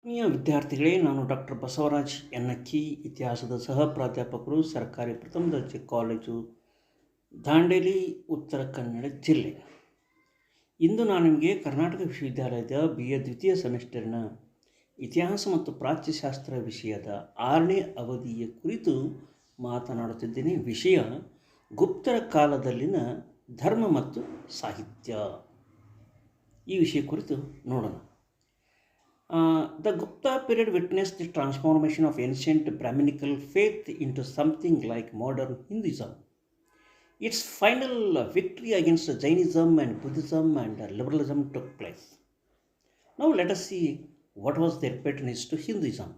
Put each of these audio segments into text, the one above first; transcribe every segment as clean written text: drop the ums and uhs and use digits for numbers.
ಆತ್ಮೀಯ ವಿದ್ಯಾರ್ಥಿಗಳೇ, ನಾನು ಡಾಕ್ಟರ್ ಬಸವರಾಜ್ ಎನ್ನಕ್ಕಿ, ಇತಿಹಾಸದ ಸಹ ಪ್ರಾಧ್ಯಾಪಕರು, ಸರ್ಕಾರಿ ಪ್ರಥಮ ದರ್ಜೆ ಕಾಲೇಜು, ದಾಂಡೇಲಿ, ಉತ್ತರ ಕನ್ನಡ ಜಿಲ್ಲೆ. ಇಂದು ನಾನು ನಿಮಗೆ ಕರ್ನಾಟಕ ವಿಶ್ವವಿದ್ಯಾಲಯದ BA ದ್ವಿತೀಯ ಸೆಮಿಸ್ಟರ್ನ ಇತಿಹಾಸ ಮತ್ತು ಪ್ರಾಚ್ಯಶಾಸ್ತ್ರ ವಿಷಯದ 6ನೇ ಅವಧಿಯ ಕುರಿತು ಮಾತನಾಡುತ್ತಿದ್ದೇನೆ. ವಿಷಯ ಗುಪ್ತರ ಕಾಲದಲ್ಲಿನ ಧರ್ಮ ಮತ್ತು ಸಾಹಿತ್ಯ. ಈ ವಿಷಯ ಕುರಿತು ನೋಡೋಣ. The Gupta period witnessed the transformation of ancient Brahminical faith into something like modern Hinduism. Its final victory against Jainism and Buddhism and liberalism took place. Now let us see what was their patronage to Hinduism.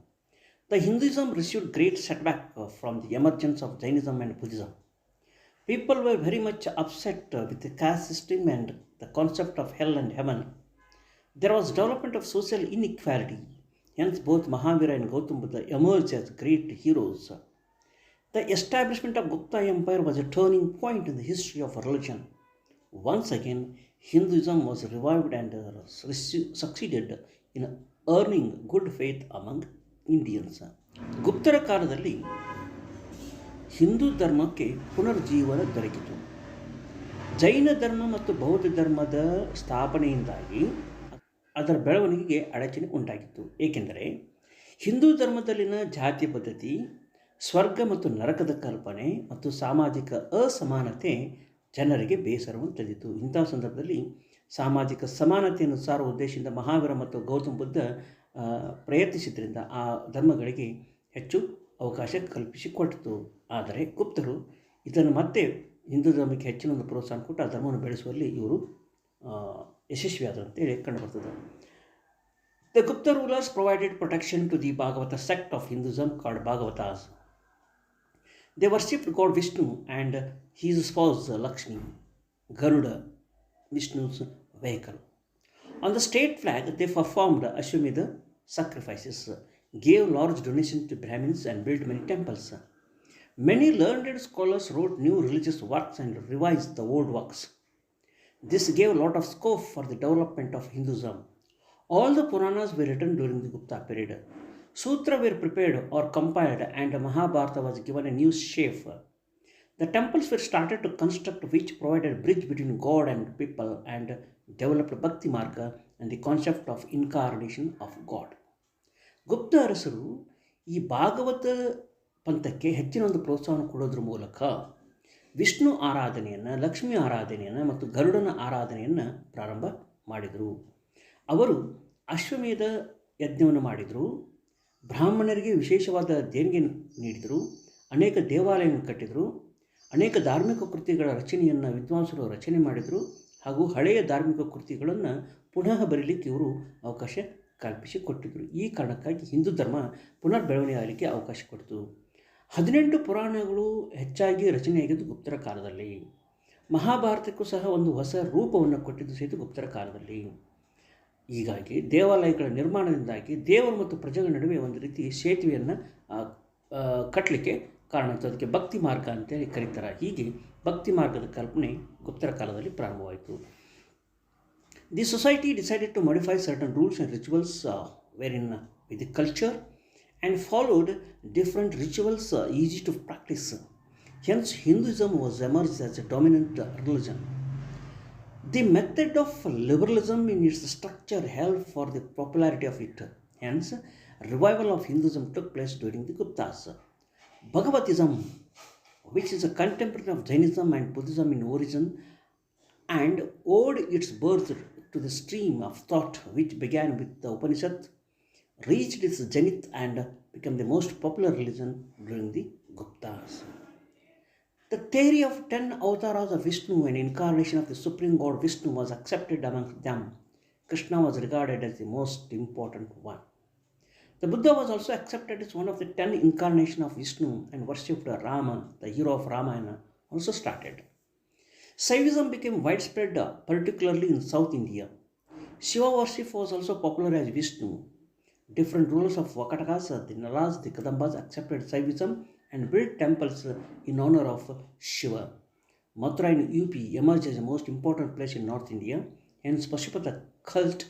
The Hinduism received great setback from the emergence of Jainism and Buddhism. People were very much upset with the caste system and the concept of hell and heaven. There was development of social inequality, hence both Mahavira and Gautam Buddha emerged as great heroes. The establishment of Gupta Empire was a turning point in the history of religion. Once again, Hinduism was revived and succeeded in earning good faith among Indians. ಗುಪ್ತರ ಕಾಲದಲ್ಲಿ ಹಿಂದೂ ಧರ್ಮಕ್ಕೆ ಪುನರ್ಜೀವನ ದೊರಕಿತು. ಜೈನ ಧರ್ಮ ಮತ್ತು ಬೌದ್ಧ ಧರ್ಮದ ಸ್ಥಾಪನೆಯಿಂದಾಗಿ ಅದರ ಬೆಳವಣಿಗೆಗೆ ಅಡಚಣೆ ಉಂಟಾಗಿತ್ತು. ಏಕೆಂದರೆ ಹಿಂದೂ ಧರ್ಮದಲ್ಲಿನ ಜಾತಿ ಪದ್ಧತಿ, ಸ್ವರ್ಗ ಮತ್ತು ನರಕದ ಕಲ್ಪನೆ ಮತ್ತು ಸಾಮಾಜಿಕ ಅಸಮಾನತೆ ಜನರಿಗೆ ಬೇಸರವನ್ನು ತಂದಿತು. ಇಂತಹ ಸಂದರ್ಭದಲ್ಲಿ ಸಾಮಾಜಿಕ ಸಮಾನತೆಯನ್ನು ಸಾರುವ ಉದ್ದೇಶದಿಂದ ಮಹಾವೀರ ಮತ್ತು ಗೌತಮ ಬುದ್ಧ ಪ್ರಯತ್ನಿಸಿದ್ದರಿಂದ ಆ ಧರ್ಮಗಳಿಗೆ ಹೆಚ್ಚು ಅವಕಾಶ ಕಲ್ಪಿಸಿಕೊಟ್ಟಿತು. ಆದರೆ ಗುಪ್ತರು ಇದನ್ನು ಮತ್ತೆ ಹಿಂದೂ ಧರ್ಮಕ್ಕೆ ಹೆಚ್ಚಿನ ಒಂದು ಪ್ರೋತ್ಸಾಹ ಕೊಟ್ಟು ಆ ಧರ್ಮವನ್ನು ಬೆಳೆಸುವಲ್ಲಿ ಇವರು ಯಶಸ್ವಿಯಾದರು ಅಂತೇಳಿ ಕಂಡುಬರ್ತದೆ. The Gupta rulers provided protection to the Bhagavata sect of Hinduism called Bhagavatas. They worshipped God Vishnu and his spouse Lakshmi, Garuda, Vishnu's vehicle. On the state flag, they performed Ashwamedha sacrifices, gave large donations to Brahmins and built many temples. Many learned scholars wrote new religious works and revised the old works. This gave a lot of scope for the development of Hinduism. All the Puranas were written during the Gupta period. Sutras were prepared or compiled and Mahabharata was given a new shape. The temples were started to construct, which provided a bridge between God and people and developed Bhakti Marga and the concept of incarnation of God. ಗುಪ್ತ ಅರಸರು ಈ ಭಾಗವತ ಪಂಥಕ್ಕೆ ಹೆಚ್ಚಿನ ಒಂದು ಪ್ರೋತ್ಸಾಹ ಕೊಡೋದ್ರ ಮೂಲಕ ವಿಷ್ಣು ಆರಾಧನೆಯನ್ನು, ಲಕ್ಷ್ಮಿ ಆರಾಧನೆಯನ್ನು ಮತ್ತು ಗರುಡನ ಆರಾಧನೆಯನ್ನು ಪ್ರಾರಂಭ ಮಾಡಿದರು. ಅವರು ಅಶ್ವಮೇಧ ಯಜ್ಞವನ್ನು ಮಾಡಿದರು, ಬ್ರಾಹ್ಮಣರಿಗೆ ವಿಶೇಷವಾದ ದೇಣಿಗೆ ನೀಡಿದರು, ಅನೇಕ ದೇವಾಲಯವನ್ನು ಕಟ್ಟಿದರು, ಅನೇಕ ಧಾರ್ಮಿಕ ಕೃತಿಗಳ ರಚನೆಯನ್ನು ವಿದ್ವಾಂಸರು ರಚನೆ ಮಾಡಿದರು ಹಾಗೂ ಹಳೆಯ ಧಾರ್ಮಿಕ ಕೃತಿಗಳನ್ನು ಪುನಃ ಬರೀಲಿಕ್ಕೆ ಇವರು ಅವಕಾಶ ಕಲ್ಪಿಸಿಕೊಟ್ಟಿದ್ದರು. ಈ ಕಾರಣಕ್ಕಾಗಿ ಹಿಂದೂ ಧರ್ಮ ಪುನರ್ ಬೆಳವಣಿಗೆ ಆಗಲಿಕ್ಕೆ ಅವಕಾಶ ಕೊಟ್ಟಿತು. 18 ಪುರಾಣಗಳು ಹೆಚ್ಚಾಗಿ ರಚನೆಯಾಗಿದ್ದು ಗುಪ್ತರ ಕಾಲದಲ್ಲಿ. ಮಹಾಭಾರತಕ್ಕೂ ಸಹ ಒಂದು ಹೊಸ ರೂಪವನ್ನು ಕೊಟ್ಟಿದ್ದು ಸಹಿತ ಗುಪ್ತರ ಕಾಲದಲ್ಲಿ. ಹೀಗಾಗಿ ದೇವಾಲಯಗಳ ನಿರ್ಮಾಣದಿಂದಾಗಿ ದೇವರು ಮತ್ತು ಪ್ರಜೆಗಳ ನಡುವೆ ಒಂದು ರೀತಿ ಸೇತುವೆಯನ್ನು ಕಟ್ಟಲಿಕ್ಕೆ ಕಾರಣ ಆಯಿತು. ಅದಕ್ಕೆ ಭಕ್ತಿ ಮಾರ್ಗ ಅಂತೇಳಿ ಕರೀತಾರೆ. ಹೀಗೆ ಭಕ್ತಿ ಮಾರ್ಗದ ಕಲ್ಪನೆ ಗುಪ್ತರ ಕಾಲದಲ್ಲಿ ಪ್ರಾರಂಭವಾಯಿತು. The society decided to modify certain rules and rituals varying with the culture and followed different rituals easy to practice. Hence, Hinduism was emerged as a dominant religion. The method of liberalism in its structure helped for the popularity of it. Hence, revival of Hinduism took place during the Guptas. Bhagavatism, which is a contemporary of Jainism and Buddhism in origin, and owed its birth to the stream of thought which began with the Upanishad, reached its zenith and became the most popular religion during the Guptas. The theory of 10 avatars of Vishnu and incarnation of the supreme god Vishnu was accepted among them. Krishna was regarded as the most important one. The Buddha was also accepted as one of the 10 incarnations of Vishnu and worshipped Rama, the hero of Ramayana, also started. Shaivism became widespread, particularly in South India. Shiva worship was also popular as Vishnu. Different rulers of Vakatakas, the Nalas, the Kadambas accepted Shaivism and built temples in honor of Shiva. Mathura in UP emerged as the most important place in North India, hence Pashupata cult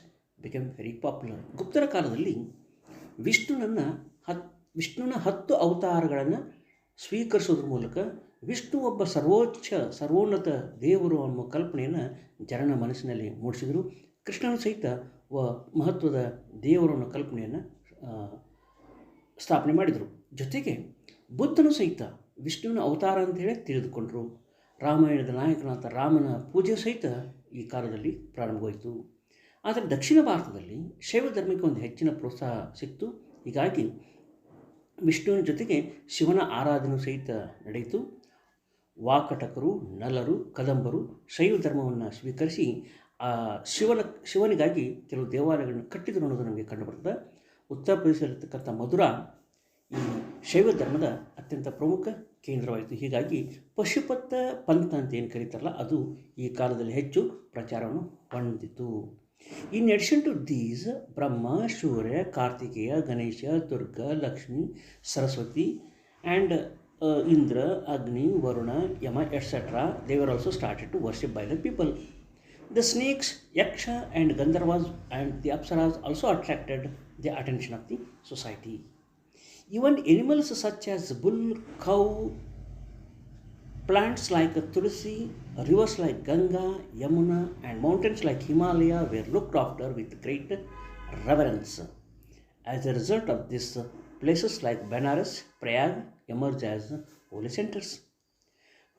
became very popular. ಗುಪ್ತರ ಕಾಲದಲ್ಲಿ ವಿಷ್ಣುನನ್ನು ವಿಷ್ಣುವಿನ 10 ಅವತಾರಗಳನ್ನು ಸ್ವೀಕರಿಸೋದ್ರ ಮೂಲಕ ವಿಷ್ಣು ಒಬ್ಬ ಸರ್ವೋನ್ನತ ದೇವರು ಅನ್ನೋ ಕಲ್ಪನೆಯನ್ನು ಜನನ ಮನಸ್ಸಿನಲ್ಲಿ ಮೂಡಿಸಿದರು. ಕೃಷ್ಣನು ಸಹಿತ ಮಹತ್ವದ ದೇವರು ಅನ್ನೋ ಕಲ್ಪನೆಯನ್ನು ಸ್ಥಾಪನೆ ಮಾಡಿದರು. ಜೊತೆಗೆ ಬುದ್ಧನು ಸಹಿತ ವಿಷ್ಣುವಿನ ಅವತಾರ ಅಂತೇಳಿ ತಿಳಿದುಕೊಂಡರು. ರಾಮಾಯಣದ ನಾಯಕನಾದ ರಾಮನ ಪೂಜೆ ಸಹಿತ ಈ ಕಾಲದಲ್ಲಿ ಪ್ರಾರಂಭವಾಯಿತು. ಆದರೆ ದಕ್ಷಿಣ ಭಾರತದಲ್ಲಿ ಶೈವ ಧರ್ಮಕ್ಕೆ ಒಂದು ಹೆಚ್ಚಿನ ಪ್ರೋತ್ಸಾಹ ಸಿಕ್ತು. ಹೀಗಾಗಿ ವಿಷ್ಣುವಿನ ಜೊತೆಗೆ ಶಿವನ ಆರಾಧನೆ ಸಹಿತ ನಡೆಯಿತು. ವಾಕಟಕರು, ನಲರು, ಕದಂಬರು ಶೈವ ಧರ್ಮವನ್ನು ಸ್ವೀಕರಿಸಿ ಶಿವನಿಗಾಗಿ ಕೆಲವು ದೇವಾಲಯಗಳನ್ನು ಕಟ್ಟಿದರು ಅನ್ನೋದು ನಮಗೆ ಕಂಡುಬರ್ತದೆ. ಉತ್ತರ ಪ್ರದೇಶದಲ್ಲಿರ್ತಕ್ಕಂಥ ಮಧುರಾ ಈ ಶೈವ ಧರ್ಮದ ಅತ್ಯಂತ ಪ್ರಮುಖ ಕೇಂದ್ರವಾಯಿತು. ಹೀಗಾಗಿ ಪಶುಪತ ಪಂಥ ಅಂತ ಏನು ಕರೀತಾರಲ್ಲ ಅದು ಈ ಕಾಲದಲ್ಲಿ ಹೆಚ್ಚು ಪ್ರಚಾರವನ್ನು ಹೊಂದಿತು. In addition to these, Brahma, Surya, Kartikeya, Ganesha, Durga, Lakshmi, Saraswati and Indra, Agni, Varuna, Yama, etc. they were also started to worship by the people. The snakes, Yaksha and Gandharvas and the Apsaras also attracted the attention of the society. Even animals such as bull, cow, plants like Tulsi, rivers like Ganga, Yamuna and mountains like Himalaya were looked after with great reverence. As a result of this, places like Banaras, Prayag emerged as holy centers.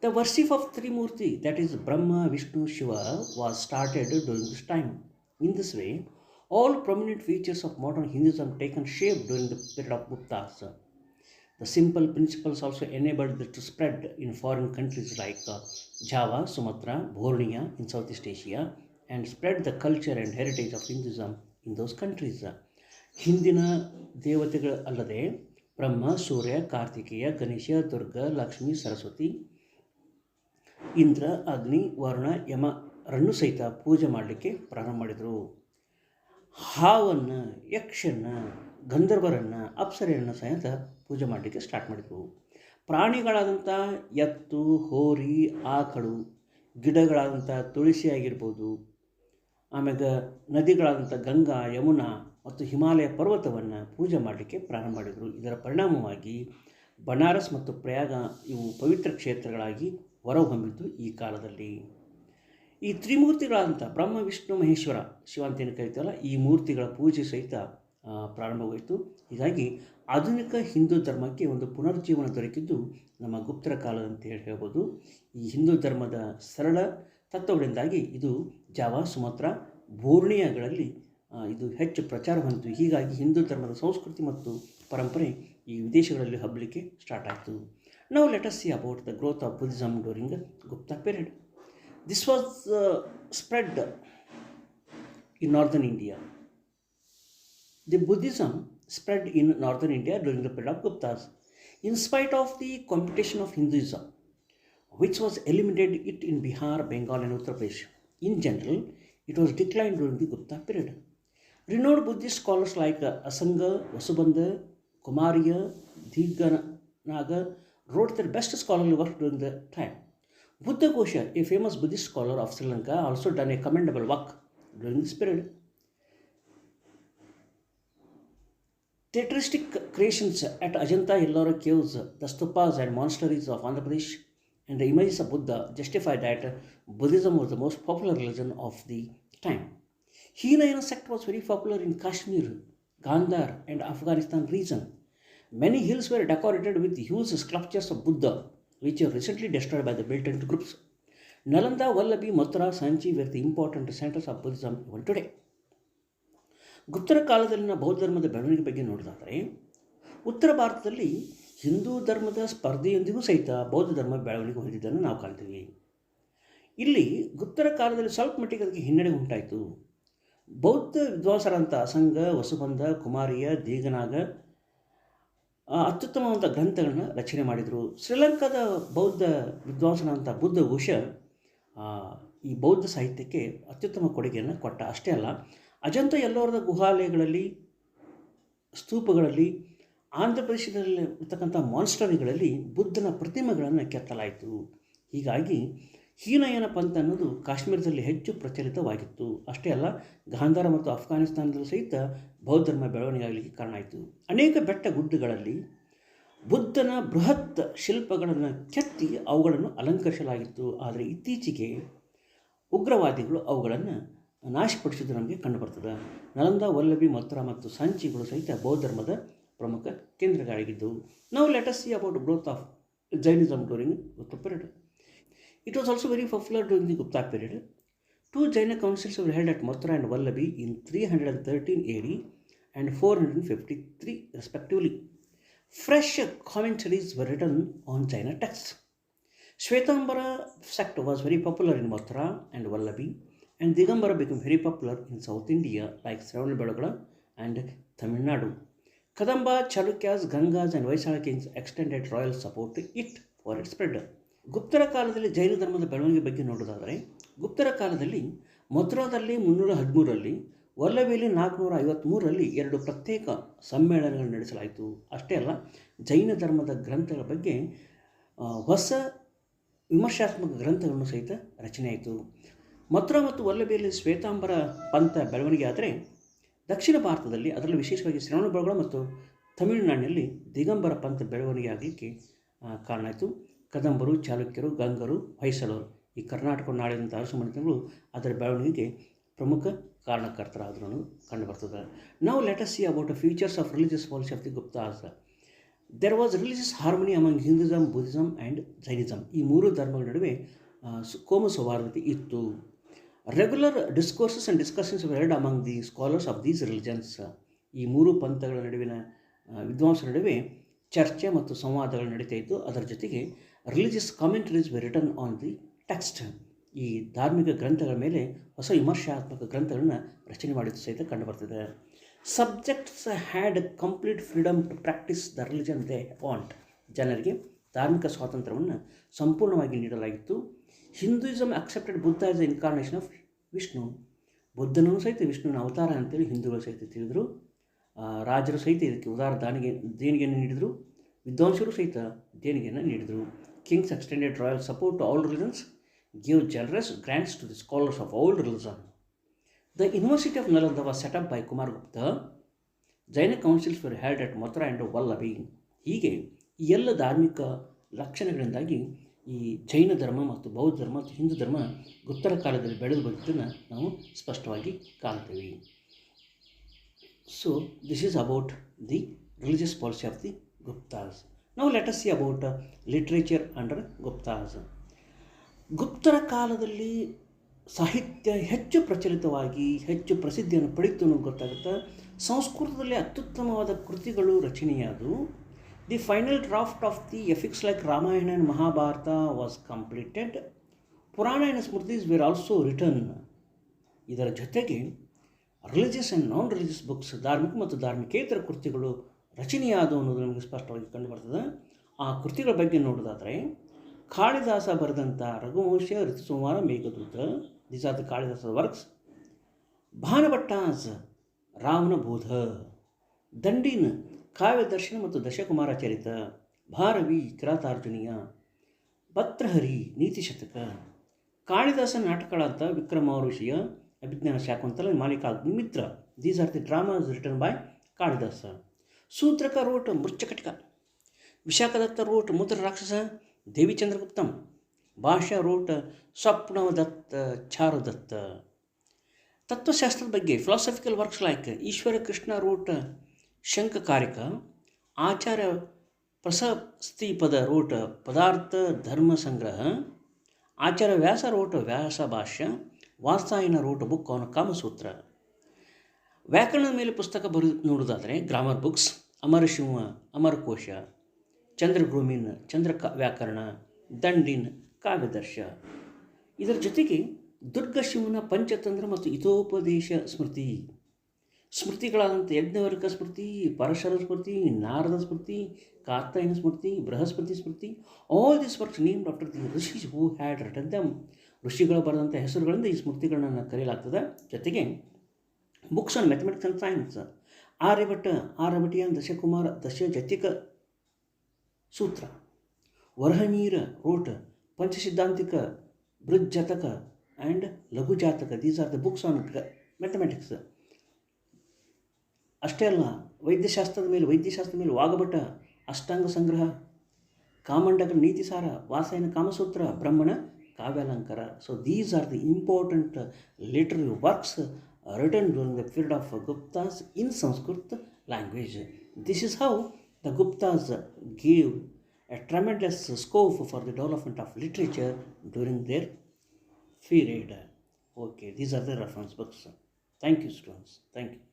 The worship of Trimurti, that is Brahma, Vishnu, Shiva, was started during this time. In this way, all prominent features of modern Hinduism taken shape during the period of Guptas. The simple principles also enabled it to spread in foreign countries like Java, Sumatra, Borneo in Southeast Asia and spread the culture and heritage of Hinduism in those countries. ಹಿಂದಿನ ದೇವತೆಗಳು ಅಲ್ಲದೆ ಬ್ರಹ್ಮ, ಸೂರ್ಯ, ಕಾರ್ತಿಕೇಯ, ಗಣೇಶ, ದುರ್ಗ, ಲಕ್ಷ್ಮಿ, ಸರಸ್ವತಿ, ಇಂದ್ರ, ಅಗ್ನಿ, ವರುಣ, ಯಮರನ್ನು ಸಹಿತ ಪೂಜೆ ಮಾಡಲಿಕ್ಕೆ ಪ್ರಾರಂಭ ಮಾಡಿದರು. ಹಾವನ್ನು, ಯಕ್ಷನ್ನು, ಗಂಧರ್ವರನ್ನು, ಅಪ್ಸರೆಯನ್ನು ಸಹಿತ ಪೂಜೆ ಮಾಡಲಿಕ್ಕೆ ಸ್ಟಾರ್ಟ್ ಮಾಡಿದರು. ಪ್ರಾಣಿಗಳಾದಂಥ ಎತ್ತು, ಹೋರಿ, ಆಕಳು, ಗಿಡಗಳಾದಂಥ ತುಳಸಿ ಆಗಿರ್ಬೋದು, ಆಮ್ಯಾಗ ನದಿಗಳಾದಂಥ ಗಂಗಾ, ಯಮುನಾ ಮತ್ತು ಹಿಮಾಲಯ ಪರ್ವತವನ್ನು ಪೂಜೆ ಮಾಡಲಿಕ್ಕೆ ಪ್ರಾರಂಭ ಮಾಡಿದರು. ಇದರ ಪರಿಣಾಮವಾಗಿ ಬನಾರಸ್ ಮತ್ತು ಪ್ರಯಾಗ ಇವು ಪವಿತ್ರ ಕ್ಷೇತ್ರಗಳಾಗಿ ಹೊರಹೊಮ್ಮಿದ್ದು ಈ ಕಾಲದಲ್ಲಿ. ಈ ತ್ರಿಮೂರ್ತಿಗಳಾದಂಥ ಬ್ರಹ್ಮ, ವಿಷ್ಣು, ಮಹೇಶ್ವರ, ಶಿವ ಅಂತ ಏನು ಕರೀತಾರಲ್ಲ ಈ ಮೂರ್ತಿಗಳ ಪೂಜೆ ಸಹಿತ ಪ್ರಾರಂಭವಾಯಿತು. ಹೀಗಾಗಿ ಆಧುನಿಕ ಹಿಂದೂ ಧರ್ಮಕ್ಕೆ ಒಂದು ಪುನರ್ಜೀವನ ದೊರಕಿದ್ದು ನಮ್ಮ ಗುಪ್ತರ ಕಾಲದಂತ ಹೇಳ್ಬೋದು. ಈ ಹಿಂದೂ ಧರ್ಮದ ಸರಳ ತತ್ವಗಳಿಂದಾಗಿ ಇದು ಜಾವಾ, ಸುಮತ್ರಾ, ಬೋರ್ನಿಯಾಗಳಲ್ಲಿ ಇದು ಹೆಚ್ಚು ಪ್ರಚಾರ ಹೊಂದಿತು. ಹೀಗಾಗಿ ಹಿಂದೂ ಧರ್ಮದ ಸಂಸ್ಕೃತಿ ಮತ್ತು ಪರಂಪರೆ ಈ ವಿದೇಶಗಳಲ್ಲಿ ಹಬ್ಬಲಿಕ್ಕೆ ಸ್ಟಾರ್ಟ್ ಆಯಿತು. Now let us see about the growth of Buddhism during the Gupta period. This was spread in northern India. The Buddhism spread in northern India during the period of Guptas. In spite of the competition of Hinduism, which was eliminated it in Bihar, Bengal and Uttar Pradesh. In general, it was declined during the Gupta period. Renowned Buddhist scholars like Asanga, Vasubandha, Kumariya, Diganaga wrote their best scholarly work during the time. Buddha Ghosha, a famous Buddhist scholar of Sri Lanka, also done a commendable work during this period. Theateristic creations at Ajanta Ellora caves, the stupas and monasteries of Andhra Pradesh, and the images of Buddha justify that Buddhism was the most popular religion of the time. Hinayana sect was very popular in Kashmir, Gandhar and Afghanistan region. Many hills were decorated with huge sculptures of Buddha, which were recently destroyed by the militant groups. Nalanda, Vallabhi, Mathura, Sanchi were the important centers of Buddhism even today. ಗುಪ್ತರ ಕಾಲದಲ್ಲಿನ ಬೌದ್ಧ ಧರ್ಮದ ಬೆಳವಣಿಗೆ ಬಗ್ಗೆ ನೋಡೋದಾದರೆ ಉತ್ತರ ಭಾರತದಲ್ಲಿ ಹಿಂದೂ ಧರ್ಮದ ಸ್ಪರ್ಧೆಯೊಂದಿಗೂ ಸಹಿತ ಬೌದ್ಧ ಧರ್ಮ ಬೆಳವಣಿಗೆ ಹೊಂದಿದ್ದನ್ನು ನಾವು ಕಾಣ್ತೀವಿ. ಇಲ್ಲಿ ಗುಪ್ತರ ಕಾಲದಲ್ಲಿ ಸ್ವಲ್ಪ ಮಟ್ಟಿಗೆ ಅದಕ್ಕೆ ಹಿನ್ನಡೆ ಉಂಟಾಯಿತು. ಬೌದ್ಧ ವಿದ್ವಾಂಸರಂಥ ಅಸಂಗ, ವಸುಬಂಧ, ಕುಮಾರಿಯ, ದೀಗನಾಗ ಅತ್ಯುತ್ತಮವಾದ ಗ್ರಂಥಗಳನ್ನ ರಚನೆ ಮಾಡಿದರು. ಶ್ರೀಲಂಕಾದ ಬೌದ್ಧ ವಿದ್ವಾಂಸನಂಥ ಬುದ್ಧ ಘೋಷ ಈ ಬೌದ್ಧ ಸಾಹಿತ್ಯಕ್ಕೆ ಅತ್ಯುತ್ತಮ ಕೊಡುಗೆಯನ್ನು ಕೊಟ್ಟ. ಅಷ್ಟೇ ಅಲ್ಲ, ಅಜಂತ ಎಲ್ಲೋರದ ಗುಹಾಲಯಗಳಲ್ಲಿ, ಸ್ತೂಪಗಳಲ್ಲಿ, ಆಂಧ್ರ ಪ್ರದೇಶದಲ್ಲಿ ಇರ್ತಕ್ಕಂಥ ಮಾನ್ಸ್ಟರಿಗಳಲ್ಲಿ ಬುದ್ಧನ ಪ್ರತಿಮೆಗಳನ್ನು ಕೆತ್ತಲಾಯಿತು. ಹೀಗಾಗಿ ಹೀನಯನ ಪಂಥ ಅನ್ನೋದು ಕಾಶ್ಮೀರದಲ್ಲಿ ಹೆಚ್ಚು ಪ್ರಚಲಿತವಾಗಿತ್ತು. ಅಷ್ಟೇ ಅಲ್ಲ, ಗಾಂಧಾರ ಮತ್ತು ಅಫ್ಘಾನಿಸ್ತಾನದಲ್ಲೂ ಸಹಿತ ಬೌದ್ಧ ಧರ್ಮ ಬೆಳವಣಿಗೆ ಆಗಲಿಕ್ಕೆ ಕಾರಣ ಆಯಿತು. ಅನೇಕ ಬೆಟ್ಟ ಗುಡ್ಡಗಳಲ್ಲಿ ಬುದ್ಧನ ಬೃಹತ್ ಶಿಲ್ಪಗಳನ್ನು ಕೆತ್ತಿ ಅವುಗಳನ್ನು ಅಲಂಕರಿಸಲಾಗಿತ್ತು. ಆದರೆ ಇತ್ತೀಚೆಗೆ ಉಗ್ರವಾದಿಗಳು ಅವುಗಳನ್ನು ನಾಶಪಡಿಸಿದ್ದು ನಮಗೆ ಕಂಡುಬರ್ತದೆ. ನಳಂದ, ವಲ್ಲಭಿ, ಮಥುರಾ ಮತ್ತು ಸಂಚಿಗಳು ಸಹಿತ ಬೌದ್ಧ ಧರ್ಮದ ಪ್ರಮುಖ ಕೇಂದ್ರಗಳಾಗಿದ್ದವು. ನಾವು let us see about growth of Jainism during Gupta period. It was also very popular during the Gupta period. Two Jaina councils were held at Mathura and Vallabhi in 313 AD and 453 respectively. Fresh commentaries were written on Jaina texts. Shvetambara sect was very popular in Mathura and Vallabhi, and Digambara became very popular in South India like Sravanabeлагala and Tamil Nadu. Kadamba, Chalukyas, Gangas and Vaisala kings extended royal support to it for its spread. ಗುಪ್ತರ ಕಾಲದಲ್ಲಿ ಜೈನ ಧರ್ಮದ ಬೆಳವಣಿಗೆ ಬಗ್ಗೆ ನೋಡೋದಾದರೆ, ಗುಪ್ತರ ಕಾಲದಲ್ಲಿ ಮಥುರಾದಲ್ಲಿ 313ರಲ್ಲಿ, ವಲ್ಲಭಿಯಲ್ಲಿ 453ರಲ್ಲಿ 2 ಪ್ರತ್ಯೇಕ ಸಮ್ಮೇಳನಗಳನ್ನು ನಡೆಸಲಾಯಿತು. ಅಷ್ಟೇ ಅಲ್ಲ, ಜೈನ ಧರ್ಮದ ಗ್ರಂಥಗಳ ಬಗ್ಗೆ ಹೊಸ ವಿಮರ್ಶಾತ್ಮಕ ಗ್ರಂಥಗಳನ್ನು ಸಹಿತ ರಚನೆಯಾಯಿತು. ಮಥುರಾ ಮತ್ತು ವಲ್ಲಭಿಯಲ್ಲಿ ಶ್ವೇತಾಂಬರ ಪಂಥ ಬೆಳವಣಿಗೆ ಆದರೆ, ದಕ್ಷಿಣ ಭಾರತದಲ್ಲಿ, ಅದರಲ್ಲೂ ವಿಶೇಷವಾಗಿ ಶ್ರವಣಬೆಳಗೊಳ ಮತ್ತು ತಮಿಳುನಾಡಿನಲ್ಲಿ ದಿಗಂಬರ ಪಂಥ ಬೆಳವಣಿಗೆ ಆಗಲಿಕ್ಕೆ ಕಾರಣ ಆಯಿತು. ಕದಂಬರು, ಚಾಲುಕ್ಯರು, ಗಂಗರು, ಹೊಯ್ಸಳರು, ಈ ಕರ್ನಾಟಕವನ್ನು ಆಳಿದಂಥ ಅರಸುಮನೆತನಗಳು ಅದರ ಬೆಳವಣಿಗೆಗೆ ಪ್ರಮುಖ ಕಾರಣಕರ್ತರಾದರೂ ಕಂಡುಬರ್ತದೆ. ನಾವು let us see about features of religious policy of the Guptas. There was religious harmony among Hinduism, Buddhism and Jainism. ಈ 3 ಧರ್ಮಗಳ ನಡುವೆ ಕೋಮು ಸೌಹಾರ್ದತೆ ಇತ್ತು. Regular discourses and discussions var held among the scholars of these religions. ಈ 3 ಪಂಥಗಳ ನಡುವಿನ ವಿದ್ವಾಂಸರ ನಡುವೆ ಚರ್ಚೆ ಮತ್ತು ಸಂವಾದಗಳು ನಡೀತಾ ಇತ್ತು. ಅದರ ಜೊತೆಗೆ religious commentaries were written on the text. ಈ ಧಾರ್ಮಿಕ ಗ್ರಂಥಗಳ ಮೇಲೆ ಹೊಸ ವಿಮರ್ಶಾತ್ಮಕ ಗ್ರಂಥಗಳನ್ನು ರಚನೆ ಮಾಡಿದ್ದು ಸಹಿತ ಕಂಡುಬರ್ತದೆ. Subjects had complete freedom to practise the religion they want. ಜನರಿಗೆ ಧಾರ್ಮಿಕ ಸ್ವಾತಂತ್ರ್ಯವನ್ನು ಸಂಪೂರ್ಣವಾಗಿ ನೀಡಲಾಗಿತ್ತು. Hinduism accepted Buddha as the incarnation of Vishnu. ಬುದ್ಧನೂ ಸಹಿತ ವಿಷ್ಣುವಿನ ಅವತಾರ ಅಂತೇಳಿ ಹಿಂದೂಗಳು ಸಹಿತ ತಿಳಿದರು. ರಾಜರು ಸಹಿತ ಇದಕ್ಕೆ ಉದಾರ ದೇಣಿಗೆಯನ್ನು ನೀಡಿದರು. ವಿದ್ವಾಂಸರು ಸಹಿತ ದೇಣಿಗೆಯನ್ನು ನೀಡಿದರು. Kings extended royal support to all religions, gave generous grants to the scholars of all religion. The university of Nalanda was set up by Kumaragupta. Jain councils were held at Mathura and Vallabhi. ಹೀಗೆ ಈ ಎಲ್ಲ ಧಾರ್ಮಿಕ ಲಕ್ಷಣಗಳಿಂದಾಗಿ ಈ ಜೈನ ಧರ್ಮ ಮತ್ತು ಬೌದ್ಧ ಧರ್ಮ ಮತ್ತು ಹಿಂದೂ ಧರ್ಮ ಗುಪ್ತರ ಕಾಲದಲ್ಲಿ ಬೆಳೆದು ಬಂದಿದ್ದನ್ನು ನಾವು ಸ್ಪಷ್ಟವಾಗಿ ಕಾಣ್ತೇವೆ. So this is about the religious policy of the Guptas. Now let us see about literature under Guptas. ಗುಪ್ತರ ಕಾಲದಲ್ಲಿ ಸಾಹಿತ್ಯ ಹೆಚ್ಚು ಪ್ರಚಲಿತವಾಗಿ ಹೆಚ್ಚು ಪ್ರಸಿದ್ಧಿಯನ್ನು ಪಡೆಯಿತು ಅನ್ನೋದು ಗೊತ್ತಾಗುತ್ತೆ. ಸಂಸ್ಕೃತದಲ್ಲಿ ಅತ್ಯುತ್ತಮವಾದ ಕೃತಿಗಳು ರಚನೆಯಾದವು. The final draft of the epics like Ramayana and Mahabharata was completed. Purana and smritis were also written. ಇದರ ಜೊತೆಗೆ religious and non religious books, ಧಾರ್ಮಿಕ ಮತ್ತು ಧಾರ್ಮಿಕೇತರ ಕೃತಿಗಳು ರಚನೆಯಾದವು ಅನ್ನೋದು ನಮಗೆ ಸ್ಪಷ್ಟವಾಗಿ ಕಂಡುಬರ್ತದೆ. ಆ ಕೃತಿಗಳ ಬಗ್ಗೆ ನೋಡೋದಾದರೆ, ಕಾಳಿದಾಸ ಬರೆದಂಥ Raghuvamsha, Ritusamhara, Meghaduta, these are the ಕಾಳಿದಾಸದ ವರ್ಕ್ಸ್. ಭಾನಭಟ್ಟಾಸ್ ರಾವಣಬೋಧ, ದಂಡೀನ್ ಕಾವ್ಯದರ್ಶನ ಮತ್ತು ದಶಕುಮಾರ ಚರಿತ, ಭಾರವಿ ಕಿರಾತಾರ್ಜುನೀಯ, ಭರ್ತೃಹರಿ ನೀತಿಶತಕ, ಕಾಳಿದಾಸನ ನಾಟಕಗಳಾದ Vikramorvashiya, Abhijnana Shakuntala, Malavikagnimitra. These are the dramas written by Kalidasa. Shudraka wrote Mrichchhakatika, Vishakhadatta wrote Mudra Rakshasa, Devichandraguptam. Bhasa wrote Swapnavasavadatta, Charudatta. ತತ್ವಶಾಸ್ತ್ರದ ಬಗ್ಗೆ philosophical works like Ishwara Krishna wrote Sankhyakarika, Acharya Prashastapada wrote Padartha Dharma Sangraha, Acharya Vyasa wrote Vyasa Bhashya, Vatsyayana wrote book on Kamasutra. ವ್ಯಾಕರಣದ ಮೇಲೆ ಪುಸ್ತಕ ನೋಡೋದಾದರೆ ಗ್ರಾಮರ್ ಬುಕ್ಸ್, ಅಮರಶಿವ ಅಮರಕೋಶ, ಚಂದ್ರಗ್ರೂಮಿನ್ ಚಂದ್ರ ವ್ಯಾಕರಣ, ದಂಡಿನ್ ಕಾವ್ಯದರ್ಶ. ಇದರ ಜೊತೆಗೆ ದುರ್ಗಶಿವನ ಪಂಚತಂತ್ರ ಮತ್ತು ಹಿತೋಪದೇಶ ಸ್ಮೃತಿಗಳಾದಂಥ Yajnavalkya Smriti, Parashara Smriti, Narada Smriti, Katyayana Smriti, Brihaspati Smriti. All these works named after the rishis who had written them. ಋಷಿಗಳು ಬರೆದಂಥ ಹೆಸರುಗಳಿಂದ ಈ ಸ್ಮೃತಿಗಳನ್ನು ಕರೆಯಲಾಗ್ತದೆ. ಜೊತೆಗೆ books on mathematics and science, Aryabhatiya Dashakumara Dashajatika Sutra, Varahamihira wrote Panchasiddhantika Brij Jataka and Lagu Jataka. These are the books on mathematics. ಅಷ್ಟೇ ಅಲ್ಲ, ವೈದ್ಯಶಾಸ್ತ್ರದ ಮೇಲೆ ವಾಗಭಟ, ಅಷ್ಟಾಂಗ ಸಂಗ್ರಹ, ಕಾಮಂಡಕ ನೀತಿಸಾರ, Vatsayana Kamasutra, Brahmana Kavyalankara. So these are the important literary works written during the period of Guptas in Sanskrit language. This is how the Guptas gave a tremendous scope for the development of literature during their period. Okay, these are the reference books. Thank you, students. Thank you.